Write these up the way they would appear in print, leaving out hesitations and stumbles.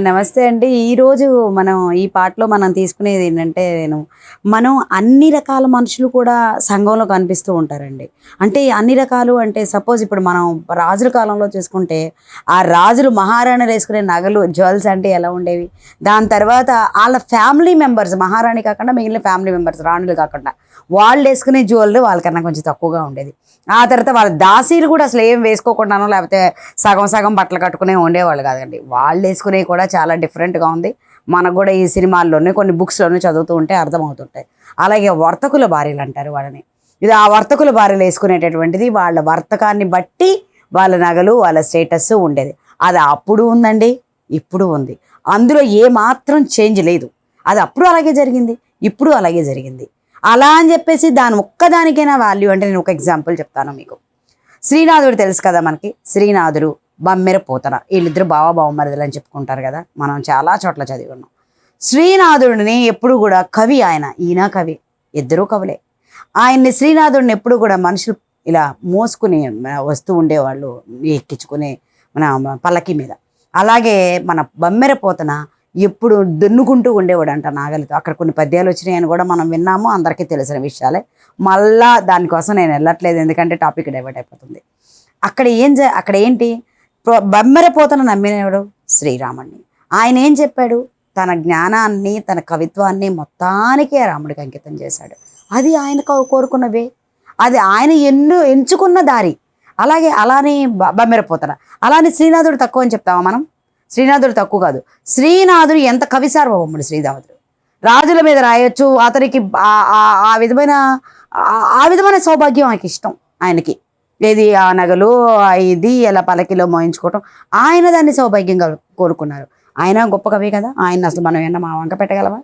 నమస్తే అండి. ఈరోజు మనం ఈ పాటలో మనం తీసుకునేది ఏంటంటే మనం అన్ని రకాల మనుషులు కూడా సంఘంలో కనిపిస్తూ ఉంటారండి. అంటే అన్ని రకాలు అంటే సపోజ్ ఇప్పుడు మనం రాజుల కాలంలో చూసుకుంటే, ఆ రాజులు మహారాణులు వేసుకునే నగలు, జ్యువెల్స్ అంటే ఎలా ఉండేవి? దాని తర్వాత ఆళ్ళ ఫ్యామిలీ మెంబర్స్ మహారాణి కాకుండా మిగిలిన ఫ్యామిలీ మెంబర్స్ రాణులు కాకుండా వాళ్ళేసుకునే జ్యువెలరీ వాళ్ళకన్నా కొంచెం తక్కువగా ఉండేది. ఆ తర్వాత వాళ్ళ దాసీలు కూడా అసలు ఏం వేసుకోకుండానో లేకపోతే సగం సగం బట్టలు కట్టుకునే ఉండేవాళ్ళు కాదండి. వాళ్ళు వేసుకునేవి కూడా చాలా డిఫరెంట్‌గా ఉంది. మనకు కూడా ఈ సినిమాల్లోనే కొన్ని బుక్స్‌లోనే చదువుతూ ఉంటే అర్థమవుతుంటాయి. అలాగే వర్తకుల భార్యలంటారు వాళ్ళని. ఇది ఆ వర్తకుల భార్యలు వేసుకునేటటువంటిది వాళ్ళ వర్తకాన్ని బట్టి వాళ్ళ నగలు, వాళ్ళ స్టేటస్సు ఉండేది. అది అప్పుడు ఉందండి, ఇప్పుడు ఉంది. అందులో ఏమాత్రం చేంజ్ లేదు. అది అప్పుడు అలాగే జరిగింది, ఇప్పుడు అలాగే జరిగింది. అలా అని చెప్పేసి దాని ఒక్కదానికైనా వాల్యూ అంటే నేను ఒక ఎగ్జాంపుల్ చెప్తాను మీకు. శ్రీనాథుడు తెలుసు కదా మనకి. శ్రీనాథుడు, బమ్మెర పోతన వీళ్ళిద్దరు బావ బావమరుదులు అని చెప్పుకుంటారు కదా. మనం చాలా చోట్ల చదివి ఉన్నాం. శ్రీనాథుడిని ఎప్పుడు కూడా కవి ఆయన, ఈయన కవి, ఇద్దరూ కవులే. ఆయన్ని శ్రీనాథుడిని ఎప్పుడు కూడా మనుషులు ఇలా మోసుకుని వస్తూ ఉండేవాళ్ళు, ఎక్కించుకుని మన పల్లకి మీద. అలాగే మన బమ్మెర పోతన ఎప్పుడు దున్నుకుంటూ ఉండేవాడు అంట నాగలితో. అక్కడ కొన్ని పద్యాలు వచ్చినాయని కూడా మనం విన్నాము, అందరికీ తెలిసిన విషయాలే. మళ్ళా దానికోసం నేను వెళ్ళట్లేదు, ఎందుకంటే టాపిక్ డైవర్ట్ అయిపోతుంది. అక్కడ ఏంటి, బమ్మెర పోతన నమ్మినవాడు శ్రీరాముడిని. ఆయన ఏం చెప్పాడు, తన జ్ఞానాన్ని తన కవిత్వాన్ని మొత్తానికి రాముడికి అంకితం చేశాడు. అది ఆయన కోరుకున్నవే, అది ఆయన ఎంచుకున్న దారి. అలానే బమ్మెర పోతన. అలానే శ్రీనాథుడు తక్కువ అని చెప్తామా మనం? శ్రీనాథుడు తక్కువ కాదు. శ్రీనాథుడు ఎంత కవి సార్వభౌముడు శ్రీనాథుడు. రాజుల మీద రాయొచ్చు, అతనికి ఆ విధమైన సౌభాగ్యం ఆయనకి ఇష్టం. ఆయనకి ఏది ఆ నగలు ఇది ఎలా పలకిలో మోయించుకోవటం, ఆయన దాన్ని సౌభాగ్యంగా కోరుకున్నారు. ఆయన గొప్ప కవి కదా. ఆయన అసలు మనం ఏమన్నా మా వంక పెట్టగలమా?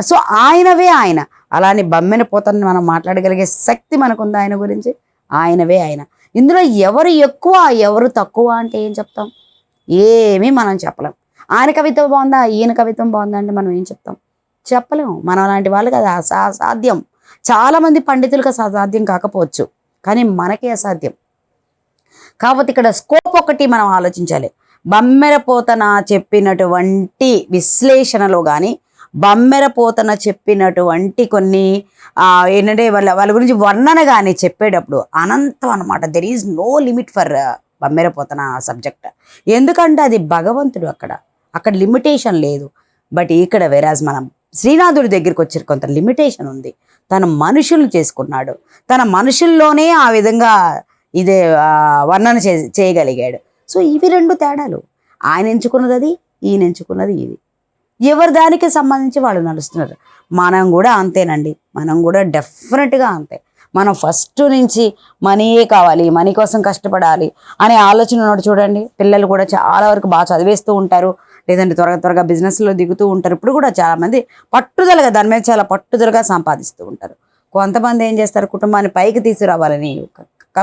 సో ఆయనవే ఆయన. అలానే బమ్మెన పోతని మనం మాట్లాడగలిగే శక్తి మనకుంది ఆయన గురించి. ఆయనవే ఆయన. ఇందులో ఎవరు ఎక్కువ ఎవరు తక్కువ అంటే ఏం చెప్తాం? ఏమీ మనం చెప్పలేం. ఆయన కవిత్వం బాగుందా, ఈయన కవిత్వం బాగుందా అంటే మనం ఏం చెప్తాం? చెప్పలేము. మనం అలాంటి వాళ్ళకి అది అసాధ్యం. చాలామంది పండితులకు అసాధ్యం కాకపోవచ్చు, కానీ మనకే అసాధ్యం. కాకపోతే ఇక్కడ స్కోప్ ఒకటి మనం ఆలోచించాలి. బమ్మెర పోతన చెప్పినటువంటి విశ్లేషణలో కానీ, బమ్మెర పోతన చెప్పినటువంటి కొన్ని ఏంటంటే వాళ్ళ గురించి వర్ణన కానీ చెప్పేటప్పుడు అనంతం అనమాట. There is no limit for Bammera Potana subject. ఎందుకంటే అది భగవంతుడు, అక్కడ లిమిటేషన్ లేదు. బట్ ఇక్కడ వెరాజ్ మనం శ్రీనాథుడి దగ్గరికి వచ్చే కొంత లిమిటేషన్ ఉంది. తన మనుషులు చేసుకున్నాడు, తన మనుషుల్లోనే ఆ విధంగా ఇదే వర్ణన చేయగలిగాడు. సో ఇవి రెండు తేడాలు. ఆయన ఎంచుకున్నది అది, ఈయన ఎంచుకున్నది ఇది. ఎవరి దానికి సంబంధించి వాళ్ళు నడుస్తున్నారు. మనం కూడా అంతేనండి. మనం కూడా డెఫినెట్గా అంతే. మనం ఫస్ట్ నుంచి మనీయే కావాలి, మనీ కోసం కష్టపడాలి అనే ఆలోచన ఉన్నాడు చూడండి. పిల్లలు కూడా చాలా వరకు బాగా చదివేస్తూ ఉంటారు, లేదంటే త్వరగా బిజినెస్లో దిగుతూ ఉంటారు. ఇప్పుడు కూడా చాలామంది పట్టుదలగా దాని మీద చాలా పట్టుదలగా సంపాదిస్తూ ఉంటారు. కొంతమంది ఏం చేస్తారు, కుటుంబాన్ని పైకి తీసుకురావాలని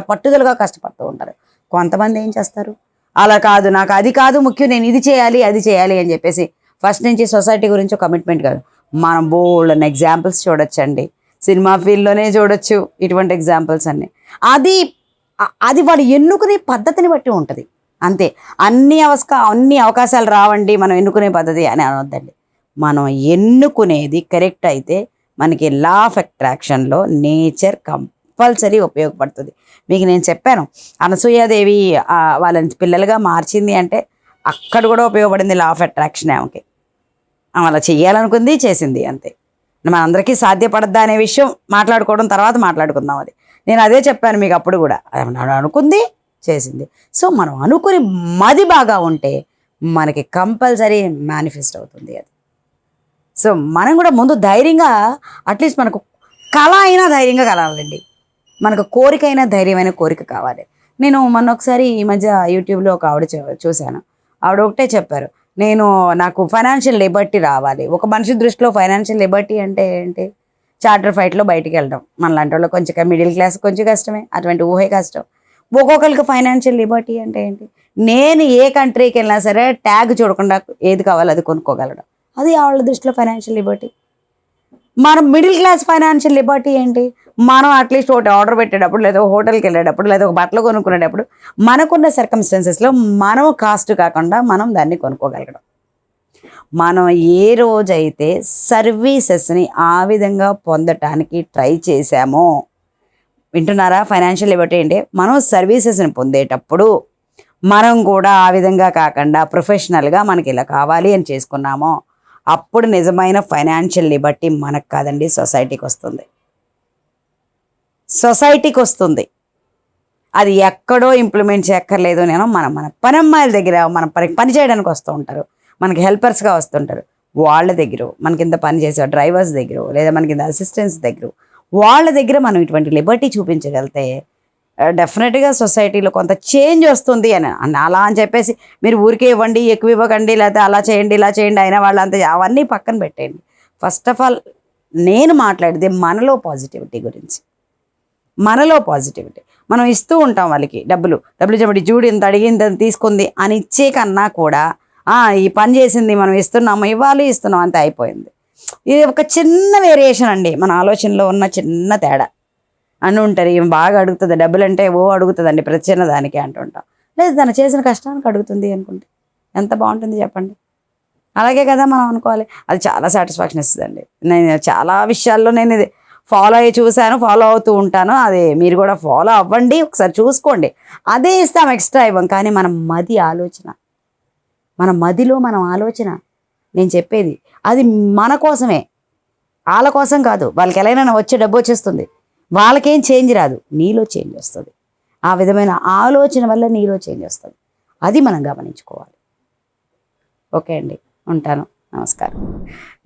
పట్టుదలగా కష్టపడుతూ ఉంటారు. కొంతమంది ఏం చేస్తారు, అలా కాదు, నాకు అది కాదు ముఖ్యం, నేను ఇది చేయాలి అది చేయాలి అని చెప్పేసి ఫస్ట్ నుంచి సొసైటీ గురించి కమిట్మెంట్ కాదు. మనం బోల్డ్ అని ఎగ్జాంపుల్స్ చూడొచ్చండి. సినిమా ఫీల్డ్లోనే చూడొచ్చు ఇటువంటి ఎగ్జాంపుల్స్ అన్నీ. అది వాడు ఎన్నుకునే పద్ధతిని బట్టి ఉంటుంది అంతే. అన్ని అవకాశాలు రావండి మనం ఎన్నుకునే పద్ధతి అని అనొద్దండి. మనం ఎన్నుకునేది కరెక్ట్ అయితే మనకి లా ఆఫ్ అట్రాక్షన్లో నేచర్ కంపల్సరీ ఉపయోగపడుతుంది. మీకు నేను చెప్పాను, అనసూయాదేవి వాళ్ళని పిల్లలుగా మార్చింది అంటే అక్కడ కూడా ఉపయోగపడింది లా ఆఫ్ అట్రాక్షన్. ఆమెకి అలా చెయ్యాలనుకుంది, చేసింది, అంతే. మనందరికీ సాధ్యపడద్దా అనే విషయం మాట్లాడుకోవడం తర్వాత మాట్లాడుకుందాం. అది నేను అదే చెప్పాను మీకు అప్పుడు కూడా. అనుకుంది, చేసింది. సో మనం అనుకుని మది బాగా ఉంటే మనకి కంపల్సరీ మేనిఫెస్ట్ అవుతుంది అది. సో మనం కూడా ముందు ధైర్యంగా, అట్లీస్ట్ మనకు కళ అయినా ధైర్యంగా కలాలండి. మనకు కోరికైనా ధైర్యమైన కోరిక కావాలి. నేను మొన్న ఒకసారి ఈ మధ్య యూట్యూబ్లో ఒక ఆవిడ చూశాను. ఆవిడ ఒకటే చెప్పారు, నాకు ఫైనాన్షియల్ లిబర్టీ రావాలి. ఒక మనిషి దృష్టిలో ఫైనాన్షియల్ లిబర్టీ అంటే ఏంటి? చార్టర్ ఫ్లైట్లో బయటికి వెళ్ళడం. మనలాంటి వాళ్ళు కొంచెం మిడిల్ క్లాస్ కొంచెం కష్టమే, అటువంటి ఊహే కష్టం. ఒక్కొక్కరికి ఫైనాన్షియల్ లిబర్టీ అంటే ఏంటి? నేను ఏ కంట్రీకి వెళ్ళినా సరే ట్యాగ్ చూడకుండా ఏది కావాలో అది కొనుక్కోగలడం, అది వాళ్ళ దృష్టిలో ఫైనాన్షియల్ లిబర్టీ. మనం మిడిల్ క్లాస్ ఫైనాన్షియల్ లిబర్టీ ఏంటి? మనం అట్లీస్ట్ ఒకటి ఆర్డర్ పెట్టేటప్పుడు, లేదా హోటల్కి వెళ్ళేటప్పుడు, లేదా ఒక బట్టలు కొనుక్కునేటప్పుడు మనకున్న సర్కమ్స్టెన్సెస్లో మనం కాస్ట్ కాకుండా మనం దాన్ని కొనుక్కోగలగడం. మనం ఏ రోజైతే సర్వీసెస్ని ఆ విధంగా పొందటానికి ట్రై చేశామో, వింటున్నారా? ఫైనాన్షియల్ లిబర్టీ అంటే మనం సర్వీసెస్ని పొందేటప్పుడు మనం కూడా ఆ విధంగా కాకుండా ప్రొఫెషనల్గా మనకి ఇలా కావాలి అని చేసుకున్నామో, అప్పుడు నిజమైన ఫైనాన్షియల్ లిబర్టీ మనకు కాదండి, సొసైటీకి వస్తుంది. సొసైటీకి వస్తుంది. అది ఎక్కడో ఇంప్లిమెంట్ చేయక్కర్లేదు. నేను మన మన పనమ్మాయిల దగ్గర మన పని చేయడానికి వస్తూ ఉంటారు, మనకి హెల్పర్స్గా వస్తుంటారు. వాళ్ళ దగ్గర మన కింద పని చేసే డ్రైవర్స్ దగ్గర, లేదా మన కింద అసిస్టెంట్స్ దగ్గర, వాళ్ళ దగ్గర మనం ఇటువంటి లిబర్టీ చూపించగలిగితే డెఫినెట్గా సొసైటీలో కొంత చేంజ్ వస్తుంది అని. అలా అని చెప్పేసి మీరు ఊరికే ఇవ్వండి, ఎక్కువ ఇవ్వకండి, లేకపోతే అలా చేయండి ఇలా చేయండి అయినా వాళ్ళంతా అవన్నీ పక్కన పెట్టేయండి. ఫస్ట్ ఆఫ్ ఆల్ నేను మాట్లాడితే మనలో పాజిటివిటీ గురించి. మనలో పాజిటివిటీ. మనం ఇస్తూ ఉంటాం వాళ్ళకి డబ్బులు చెప్పండి, జూడి ఇంత అడిగింది తీసుకుంది అని ఇచ్చే కన్నా కూడా ఈ పని చేసింది మనం ఇస్తున్నాము, ఇస్తున్నాం అంతే అయిపోయింది. ఇది ఒక చిన్న వేరియేషన్ అండి, మన ఆలోచనలో ఉన్న చిన్న తేడా. అని ఉంటారు, ఏం బాగా అడుగుతుంది డబ్బులు అంటే అడుగుతుందండి ప్రతి చిన్న దానికి అంటుంటాం. లేదు, తను చేసిన కష్టానికి అడుగుతుంది అనుకుంటే ఎంత బాగుంటుంది చెప్పండి. అలాగే కదా మనం అనుకోవాలి. అది చాలా సాటిస్ఫాక్షన్ ఇస్తుందండి. నేను చాలా విషయాల్లో నేను ఇది ఫాలో అయ్యి చూశాను, ఫాలో అవుతూ ఉంటాను. అది మీరు కూడా ఫాలో అవ్వండి, ఒకసారి చూసుకోండి. అదే ఇస్తాం, ఎక్స్ట్రా ఇవ్వం. కానీ మన ఆలోచన, మన మదిలో మనం ఆలోచన, నేను చెప్పేది అది మన కోసమే, వాళ్ళ కోసం కాదు. వాళ్ళకి ఎలాగైనా వచ్చే డబ్బు వచ్చేస్తుంది, వాళ్ళకేం చేంజ్ రాదు, నీలో చేంజ్ వస్తుంది. ఆ విధమైన ఆలోచన వల్ల నీలో చేంజ్ వస్తుంది. అది మనం గమనించుకోవాలి. ఓకే అండి, ఉంటాను. నమస్కారం.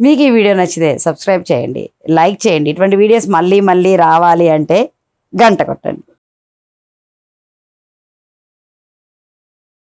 మీకు ఈ వీడియో నచ్చితే సబ్స్క్రైబ్ చేయండి, లైక్ చేయండి. ఇటువంటి వీడియోస్ మళ్ళీ రావాలి అంటే గంట కొట్టండి.